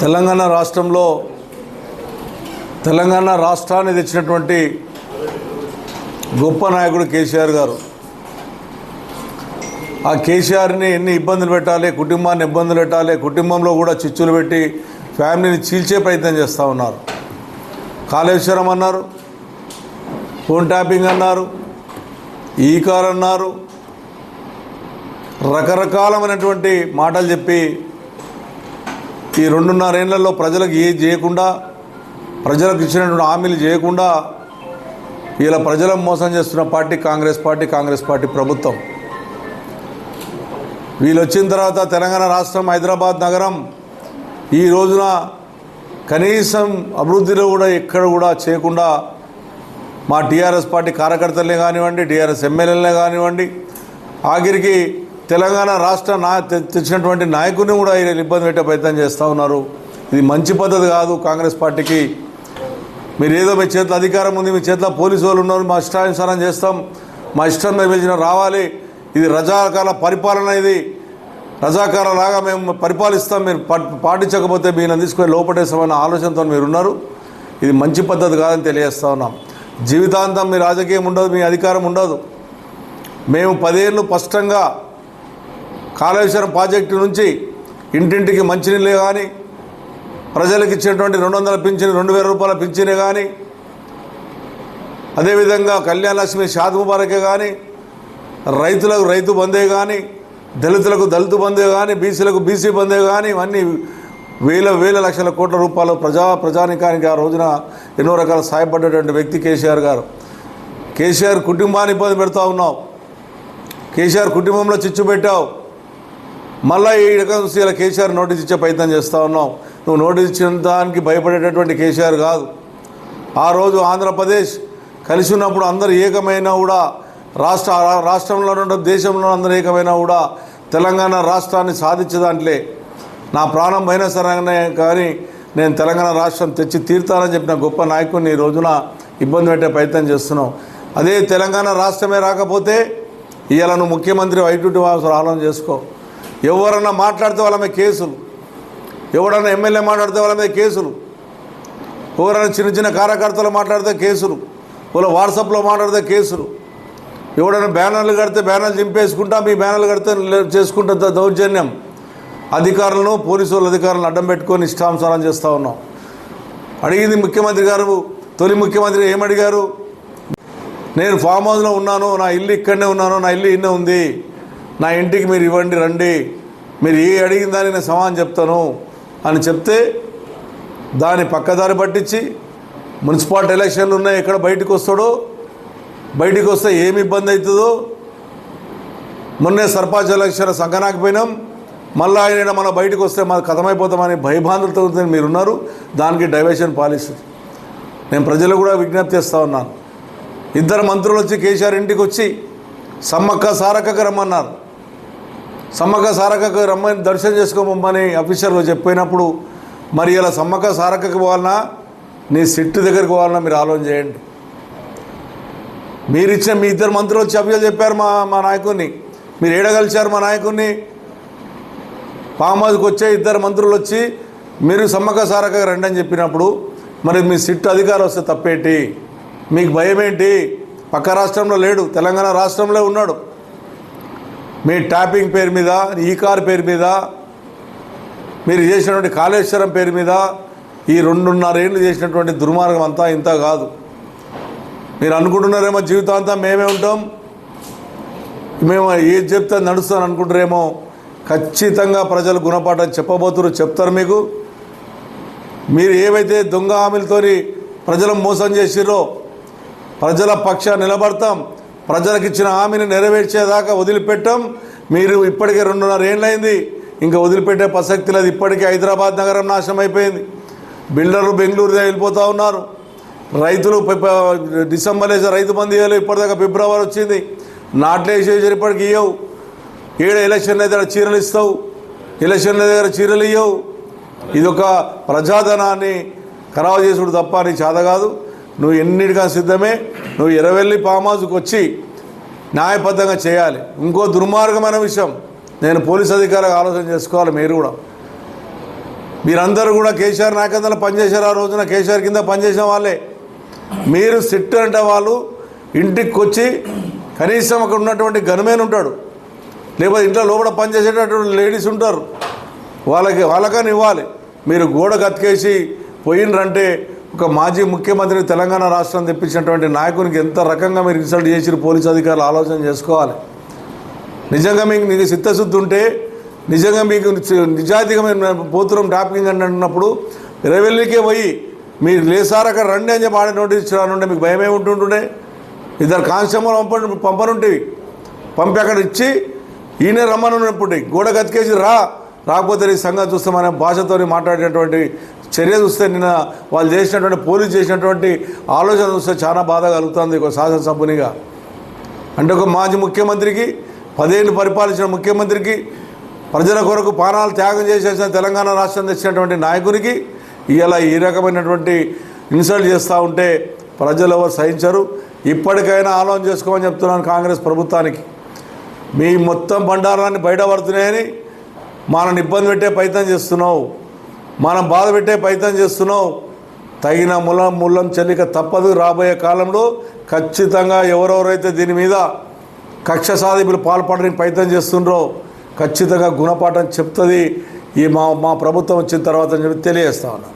తెలంగాణ రాష్ట్రంలో తెలంగాణ రాష్ట్రాన్ని తెచ్చినటువంటి గొప్ప నాయకుడు కేసీఆర్ గారు. ఆ కేసీఆర్ని ఎన్ని ఇబ్బందులు పెట్టాలి, కుటుంబాన్ని ఇబ్బందులు పెట్టాలి, కుటుంబంలో కూడా చిచ్చులు పెట్టి ఫ్యామిలీని చీల్చే ప్రయత్నం చేస్తూ ఉన్నారు. కాళేశ్వరం అన్నారు, ఫోన్ ట్యాపింగ్ అన్నారు, ఈ కార్ అన్నారు, రకరకాలమైనటువంటి మాటలు చెప్పి ఈ 2.5 ఏళ్లలో ప్రజలకు ఏది చేయకుండా, ప్రజలకు ఇచ్చినటువంటి హామీలు చేయకుండా ఇలా ప్రజలను మోసం చేస్తున్న పార్టీ కాంగ్రెస్ పార్టీ ప్రభుత్వం. వీళ్ళు వచ్చిన తర్వాత తెలంగాణ రాష్ట్రం, హైదరాబాద్ నగరం ఈ రోజున కనీసం అభివృద్ధిలో కూడా ఎక్కడ కూడా చేయకుండా మా టీఆర్ఎస్ పార్టీ కార్యకర్తలనే కానివ్వండి, టీఆర్ఎస్ ఎమ్మెల్యేలనే కానివ్వండి, ఆఖరికి తెలంగాణ రాష్ట్ర తెచ్చినటువంటి నాయకుడిని కూడా ఇబ్బంది పెట్టే ప్రయత్నం చేస్తూ ఉన్నారు. ఇది మంచి పద్ధతి కాదు. కాంగ్రెస్ పార్టీకి మీరు ఏదో మీ చేతిలో అధికారం ఉంది, మీ చేతిలో పోలీసు వాళ్ళు ఉన్నారు, మా ఇష్టానుసారం చేస్తాం, మా ఇష్టం మీద పిలిచిన రావాలి, ఇది రజాకాల పరిపాలన, ఇది రజాకారలాగా మేము పరిపాలిస్తాం, మీరు పాటించకపోతే మీరు తీసుకొని లోపటేస్తామన్న ఆలోచనతో మీరు ఉన్నారు. ఇది మంచి పద్ధతి కాదని తెలియజేస్తూ ఉన్నాం. జీవితాంతం మీ రాజకీయం ఉండదు, మీ అధికారం ఉండదు. మేము 10 ఏళ్ళు స్పష్టంగా కాళేశ్వరం ప్రాజెక్టు నుంచి ఇంటింటికి మంచినీళ్ళే కానీ, ప్రజలకు ఇచ్చేటువంటి 200 పింఛను, 2000 రూపాయల పింఛనే కానీ, అదేవిధంగా కళ్యాణ లక్ష్మి, షాద్ ముబారకే కానీ, రైతులకు రైతు బందే కానీ, దళితులకు దళిత బందే కానీ, బీసీలకు బీసీ బందే కానీ, ఇవన్నీ వేల లక్షల కోట్ల రూపాయలు ప్రజానికానికి ఆ రోజున ఎన్నో రకాల సహాయపడ్డటువంటి వ్యక్తి కేసీఆర్ గారు. కేసీఆర్ కుటుంబాన్ని ఇబ్బంది పెడతా ఉన్నావు, కేసీఆర్ కుటుంబంలో చిచ్చు పెట్టావు. మళ్ళీ ఈ రకం ఇలా కేసీఆర్ నోటీస్ ఇచ్చే ప్రయత్నం చేస్తూ ఉన్నావు. నువ్వు నోటీస్ ఇచ్చిన దానికి భయపడేటటువంటి కేసీఆర్ కాదు. ఆ రోజు ఆంధ్రప్రదేశ్ కలిసి ఉన్నప్పుడు అందరూ ఏకమైనా కూడా, రాష్ట్రంలో ఉన్న దేశంలో అందరూ ఏకమైనా కూడా తెలంగాణ రాష్ట్రాన్ని సాధించే దాంట్లో నా ప్రాణం పోయినా సరే కానీ నేను తెలంగాణ రాష్ట్రం తెచ్చి తీరుతానని చెప్పిన గొప్ప నాయకుడిని ఈ రోజున ఇబ్బంది పెట్టే ప్రయత్నం చేస్తున్నావు. అదే తెలంగాణ రాష్ట్రమే రాకపోతే ఇవాళ నువ్వు ముఖ్యమంత్రి వైద్యుడి ఆలోచన చేసుకో. ఎవరన్నా మాట్లాడితే వాళ్ళ మీద కేసులు, ఎవడన్నా ఎమ్మెల్యే మాట్లాడితే వాళ్ళ మీద కేసులు, ఎవరైనా చిన్న కార్యకర్తలు మాట్లాడితే కేసులు, వాళ్ళ వాట్సాప్లో మాట్లాడితే కేసులు, ఎవడైనా బ్యానర్లు కడితే బ్యానర్లు చింపేసుకుంటా, మీ బ్యానర్లు కడితే చేసుకుంటా దౌర్జన్యం. అధికారులను, పోలీసు వాళ్ళ అధికారులను అడ్డం పెట్టుకొని ఇష్టానుసారం చేస్తూ ఉన్నాం. అడిగింది ముఖ్యమంత్రి గారు, తొలి ముఖ్యమంత్రి ఏమడిగారు? నేను ఫామ్ హౌస్లో ఉన్నాను, నా ఇల్లు ఇక్కడనే ఉన్నాను, నా ఇల్లు ఇన్నే ఉంది, నా ఇంటికి మీరు ఇవ్వండి, రండి, మీరు ఏ అడిగిన దానికి నేను సమాధానం చెప్తాను అని చెప్తే దాన్ని పక్కదారి పట్టించి మున్సిపాలిటీ ఎలక్షన్లు ఉన్నాయి, ఎక్కడ బయటకు వస్తాడో, బయటికి వస్తే ఏమి ఇబ్బంది అవుతుందో, మొన్నే సర్పంచ్ ఎలక్షన్ సంకనాకపోయినాం, మళ్ళీ ఆయన మన బయటకు వస్తే మన కథమైపోతామని భయభాంతులతో మీరున్నారు. దానికి డైవర్షన్ పాలసీ. నేను ప్రజలు కూడా విజ్ఞప్తి చేస్తూ ఉన్నాను. 2 మంత్రులు వచ్చి కేసీఆర్ ఇంటికి వచ్చి సమ్మక్క సారక్కకు రమ్మన్నారు. సమ్మక్క సారక్కకు రమ్మని దర్శనం చేసుకోమని అఫీషియల్గా చెప్పినప్పుడు మరి ఇలా సమ్మక్క సారక్కకు పోవాలన్నా, నీ సిట్టు దగ్గరికి పోవాలన్నా మీరు ఆలోచన చేయండి. మీరు ఇచ్చిన మీ 2 మంత్రులు వచ్చి అభిజలు చెప్పారు మా నాయకుడిని, మీరు ఏడగలిచారు మా నాయకుడిని. ఫామ్ హౌస్కి వచ్చే 2 మంత్రులు వచ్చి మీరు సమ్మక్క సారక్కకు రండి అని చెప్పినప్పుడు మరి మీ సిట్టు అధికారం వస్తే తప్పేంటి? మీకు భయం ఏంటి? పక్క రాష్ట్రంలో లేడు, తెలంగాణ రాష్ట్రంలో ఉన్నాడు. మీ ట్యాపింగ్ పేరు మీద, ఈ కార్ పేరు మీద, మీరు చేసినటువంటి కాళేశ్వరం పేరు మీద ఈ 2.5 ఏళ్ళు చేసినటువంటి దుర్మార్గం అంతా ఇంత కాదు. మీరు అనుకుంటున్నారేమో జీవితాంతం మేమే ఉంటాం, మేము ఏది చెప్తే నడుస్తాను అనుకుంటారేమో. ఖచ్చితంగా ప్రజలు గుణపాఠం చెప్తారు మీకు. మీరు ఏవైతే దొంగ హామీలతో ప్రజలను మోసం చేసిర్రో ప్రజల పక్షాన్ని నిలబడతాం, ప్రజలకు ఇచ్చిన హామీని నెరవేర్చేదాకా వదిలిపెట్టాం. మీరు ఇప్పటికే 2.5 ఏళ్ళైంది, ఇంకా వదిలిపెట్టే ప్రసక్తి లేదు. ఇప్పటికే హైదరాబాద్ నగరం నాశనం అయిపోయింది, బిల్డర్లు బెంగళూరు వెళ్ళిపోతూ ఉన్నారు, రైతులు డిసెంబర్ వేసే రైతు బంధు ఇవ్వలేదు, ఇప్పటిదాకా ఫిబ్రవరి వచ్చింది, నాట్లు వేసేసి ఇప్పటికి ఇవ్వవు. ఎలక్షన్లు అయితే చీరలు ఇస్తావు, ఎలక్షన్ల దగ్గర చీరలు ఇవ్వవు. ఇదొక ప్రజాధనాన్ని ఖరాబు చేసుడు తప్ప నీకు చేత కాదు. నువ్వు ఎన్నిటిగా సిద్ధమే. నువ్వు ఎర్రవెల్లి ఫామ్ హౌస్కి వచ్చి న్యాయబద్ధంగా చేయాలి. ఇంకో దుర్మార్గమైన విషయం, నేను పోలీస్ అధికారులకు ఆలోచన చేసుకోవాలి. మీరు కూడా మీరందరూ కూడా కేసీఆర్ నాయకత్వంలో పనిచేశారు. ఆ రోజున కేసీఆర్ కింద పనిచేసిన వాళ్ళే. మీరు సిట్ అంటే వాళ్ళు ఇంటికి వచ్చి కనీసం అక్కడ ఉన్నటువంటి గన్మెన్ ఉంటాడు, లేకపోతే ఇంట్లో లోపల పనిచేసేటటువంటి లేడీస్ ఉంటారు, వాళ్ళకని ఇవ్వాలి. మీరు గోడ కతికేసి పోయినరంటే ఒక మాజీ ముఖ్యమంత్రి తెలంగాణ రాష్ట్రం తెప్పించినటువంటి నాయకునికి ఎంత రకంగా మీరు ఇన్సల్ట్ చేసిరు పోలీసు అధికారులు ఆలోచన చేసుకోవాలి. నిజంగా మీకు చిత్తశుద్ధి ఉంటే, నిజంగా మీకు నిజాయితీగా మీరు పోతురం టాపింగ్ అని అంటున్నప్పుడు రెవెల్యూకే పోయి మీరు లేసారు అక్కడ రండి అని చెప్పి ఆడే నోటీస్ ఇచ్చిరానుండే మీకు భయమే ఉంటుండే. ఇద్దరు కానిస్టేబుల్ పంపనుంటేవి పంపి అక్కడ ఇచ్చి ఈయనే రమ్మనున్నప్పుడు గోడ కతికేసి రాకపోతే ఈ సంగతి చూస్తామనే భాషతో మాట్లాడేటువంటి చర్య చూస్తే నిన్న వాళ్ళు చేసినటువంటి పోలీసు చేసినటువంటి ఆలోచన చూస్తే చాలా బాధ కలుగుతుంది ఒక శాసనసభ్యునిగా. అంటే ఒక మాజీ ముఖ్యమంత్రికి 10 ఏళ్ళు పరిపాలించిన ముఖ్యమంత్రికి ప్రజల కొరకు ప్రాణాలు త్యాగం చేసేసిన తెలంగాణ రాష్ట్రం తెచ్చినటువంటి నాయకునికి ఇలా ఈ రకమైనటువంటి ఇన్సల్ట్ చేస్తూ ఉంటే ప్రజలు ఎవరు సహించరు. ఇప్పటికైనా ఆలోచన చేసుకోమని చెప్తున్నాను కాంగ్రెస్ ప్రభుత్వానికి. మీ మొత్తం బండారాన్ని బయటపడుతున్నాయని మనల్ని ఇబ్బంది పెట్టే ప్రయత్నం చేస్తున్నావు, మనం బాధ పెట్టే ప్రయత్నం చేస్తున్నావు. తగిన ముల్లం చెల్లిక తప్పదు. రాబోయే కాలంలో ఖచ్చితంగా ఎవరెవరైతే దీని మీద కక్ష సాధింపులు పాల్పడడానికి ప్రయత్నం చేస్తుండ్రో ఖచ్చితంగా గుణపాఠం చెప్తుంది ఈ మా ప్రభుత్వం వచ్చిన తర్వాత అని చెప్పి తెలియజేస్తా ఉన్నాను.